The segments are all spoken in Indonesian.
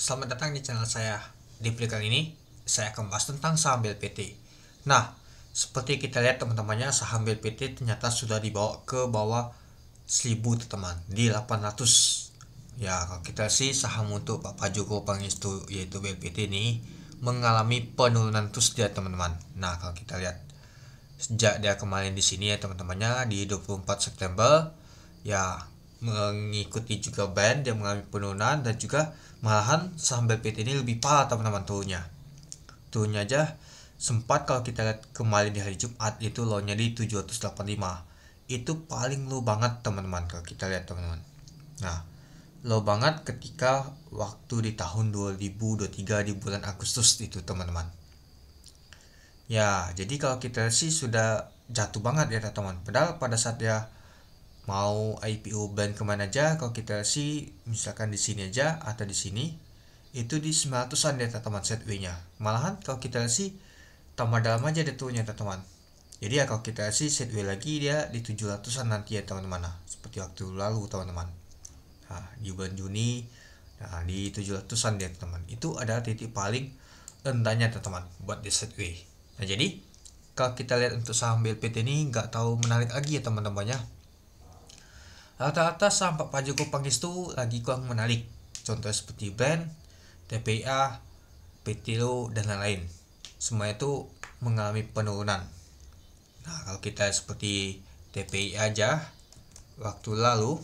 Selamat datang di channel saya. Di video kali ini, saya akan bahas tentang saham BLPT. Nah, seperti kita lihat teman-temannya, saham BLPT ternyata sudah dibawa ke bawah 1000 teman, di 800. Ya, kalau kita sih saham untuk Pak Joko Pangestu yaitu BLPT ini mengalami penurunan terus dia teman-teman. Nah, kalau kita lihat sejak dia kemarin di sini ya teman-temannya di 24 September ya mengikuti juga band dia mengalami penurunan, dan juga malahan saham BLPT ini lebih parah teman-teman turunnya aja sempat. Kalau kita lihat kemarin di hari Jumat itu low-nya di 785, itu paling low banget teman-teman kalau kita lihat teman-teman. Nah, low banget ketika waktu di tahun 2023 di bulan Agustus itu teman-teman. Ya, jadi kalau kita sih sudah jatuh banget ya teman-teman. Padahal pada saat dia mau IPO band kemana aja, kalau kita sih misalkan di sini aja atau di sini itu di 900-an ya teman-teman setway-nya. Malahan kalau kita sih tambah dalam aja deh tuhnya teman-teman. Jadi ya kalau kita sih setway lagi dia di 700-an nanti ya teman-teman. Nah, seperti waktu lalu teman-teman. Nah, di bulan Juni nah di 700-an ya teman. Itu adalah titik paling rendahnya teman-teman buat di setway. Nah, jadi kalau kita lihat untuk saham BLPT ini nggak tahu menarik lagi ya teman-temannya. Rata-rata saham Pak Joko Pangestu lagi kurang menarik. Contoh seperti Brand, TPA, PTLO, dan lain-lain. Semua itu mengalami penurunan. Nah, kalau kita seperti TPI aja, waktu lalu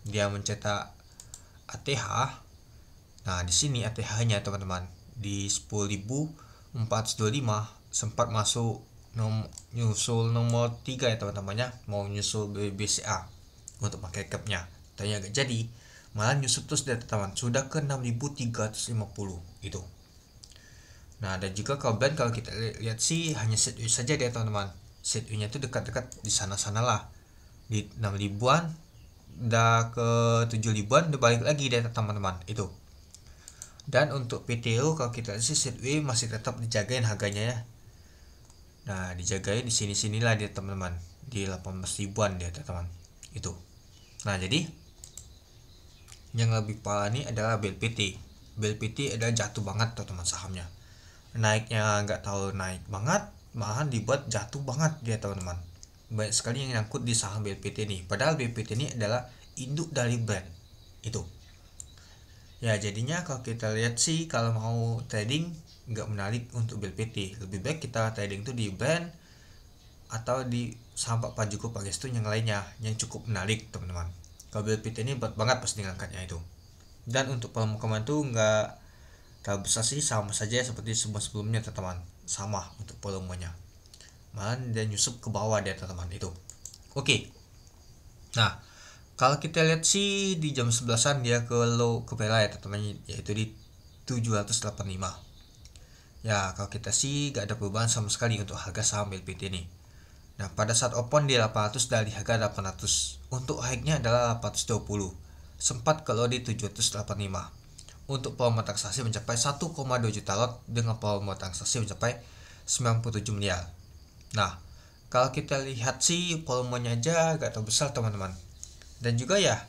dia mencetak ATH. Nah, di sini ATH-nya teman-teman di 10.425 sempat masuk nyusul nomor 3 ya teman-temannya, mau nyusul BCA untuk pakai capnya, tanya gak jadi, malah nyusup terus dari teman sudah ke 6.350 itu. Nah, dan juga kalau band kalau kita lihat sih hanya setway saja dia teman-teman. Setway-nya itu dekat-dekat di sana-sana lah, di 6.000-an udah ke 7.000-an udah balik lagi dia teman-teman itu. Dan untuk PTO kalau kita lihat sih setway masih tetap dijagain harganya ya. Nah, dijagain di sini-sinilah dia teman-teman, di 18.000-an dia teman-teman itu. Nah, jadi yang lebih parah ini adalah BLPT. BLPT adalah jatuh banget teman-teman sahamnya. Naiknya nggak tahu naik banget, malahan dibuat jatuh banget dia teman-teman. Banyak sekali yang nyangkut di saham BLPT ini. Padahal BLPT ini adalah induk dari brand itu. Ya, jadinya kalau kita lihat sih kalau mau trading nggak menarik untuk BLPT. Lebih baik kita trading tuh di brand atau di saham Pak Joko Pangestu yang lainnya yang cukup menarik teman-teman. Kalau BLPT ini berat banget pas diangkatnya itu. Dan untuk pemukiman itu nggak terlalu besar sih, sama saja seperti sebelumnya teman-teman, sama untuk volumenya. Malah dia nyusup ke bawah dia teman-teman itu. Oke. Nah, kalau kita lihat sih di jam 11-an dia ke low ke merah ya teman-teman, yaitu di 785. Ya, kalau kita sih gak ada perubahan sama sekali untuk harga saham BLPT ini. Nah, pada saat open di 800 dari harga 800. Untuk high-nya adalah 820. Sempat kalau di 785. Untuk volume transaksi mencapai 1,2 juta lot dengan volume transaksi mencapai 97 miliar. Nah, kalau kita lihat sih volumenya aja gak terlalu besar teman-teman. Dan juga ya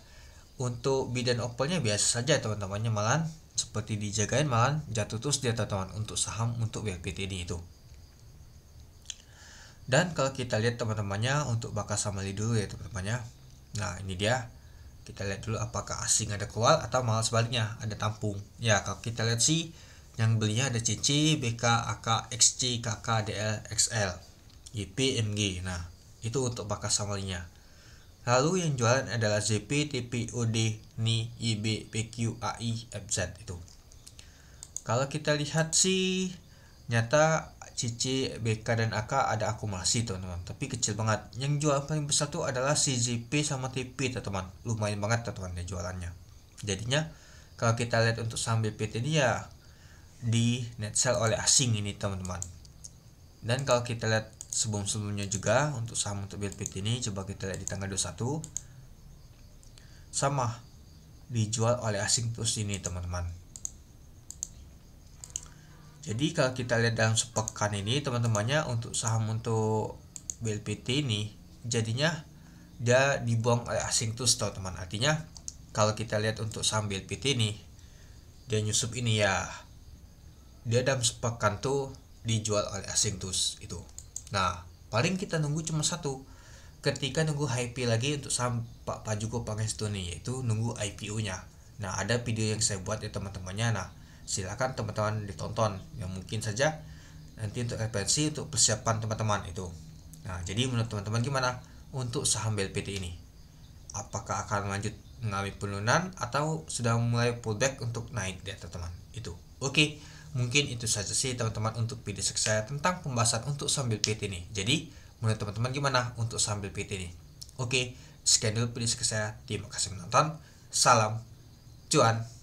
untuk bid dan offer-nya biasa saja teman-temannya, malahan seperti dijagain malahan jatuh terus dia teman-teman untuk saham untuk BLPT ini itu. Dan kalau kita lihat teman-temannya untuk bakal samali dulu ya teman-temannya. Nah, ini dia. Kita lihat dulu apakah asing ada keluar atau malah sebaliknya ada tampung. Ya, kalau kita lihat sih yang belinya ada CC, BK, AK, XC, KK, DL, XL, YP, MG. Nah, itu untuk bakal samalinya. Lalu yang jualan adalah ZP, TP, OD, NI, YB, PQ, AI, FZ itu. Kalau kita lihat sih nyata CC, BK, dan AK ada akumulasi teman-teman, tapi kecil banget. Yang jual paling besar tuh adalah CZP sama TP teman-teman, lumayan banget teman-teman ya jualannya. Jadinya kalau kita lihat untuk saham BLPT ini ya di net sell oleh asing ini teman-teman. Dan kalau kita lihat sebelum-sebelumnya juga untuk saham untuk BLPT ini, coba kita lihat di tanggal 21 sama dijual oleh asing terus ini teman-teman. Jadi kalau kita lihat dalam sepekan ini teman-temannya untuk saham untuk BLPT ini jadinya dia dibuang oleh asing terus teman-teman. Artinya kalau kita lihat untuk saham BLPT ini dia nyusup ini ya, dia dalam sepekan tuh dijual oleh asing tuh itu. Nah paling kita nunggu cuma satu, ketika nunggu IP lagi untuk saham Pak Pajuko Pangestu nih, yaitu nunggu IPO-nya. Nah ada video yang saya buat ya teman-temannya, nah silakan teman-teman ditonton, yang mungkin saja nanti untuk referensi untuk persiapan teman-teman itu. Nah jadi menurut teman-teman gimana untuk saham BLPT ini, apakah akan lanjut mengalami penurunan atau sudah mulai pullback untuk naik di atas teman itu. Oke, mungkin itu saja sih teman-teman untuk video saya tentang pembahasan untuk saham BLPT ini. Jadi menurut teman-teman gimana untuk saham BLPT ini? Oke, sekian dulu video saya. Terima kasih menonton. Salam cuan.